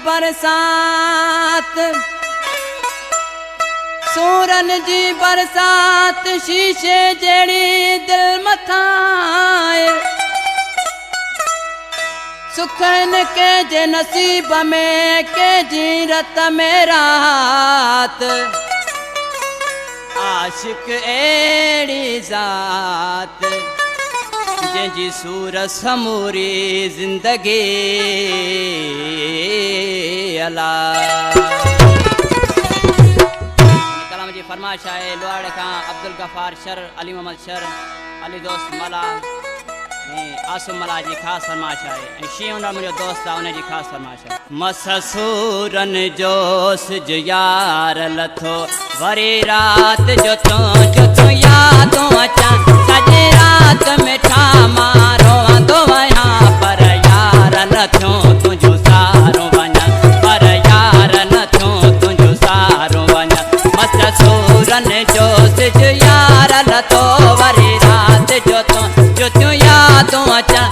बरसात सूरन जी बरसात शीशे जड़ी दिल मथाए सुखन के जे नसीब में के जी रत में रात आशिक एड़ी जात जी सूर समूरी जिंदगी अला कलाम जी फरमाइश है लोहाड़े का अब्दुल गफार शर अली मोहम्मद शर अली दोस्त मला आसुम मला जी खास फरमाइश है शी उन मुझे दोस्त उन जी खास फरमाइश है मसूरन जोश जो यार लथो वरी रात जो तू यादों अचा सॼी रात में ठा मारो दो यहाँ पर यार न थो तुझो सारो वञा पर यार न थो तुझो सारो वञा मसूरन जोश जो यार लथो वरी रात जो तू यादों अचा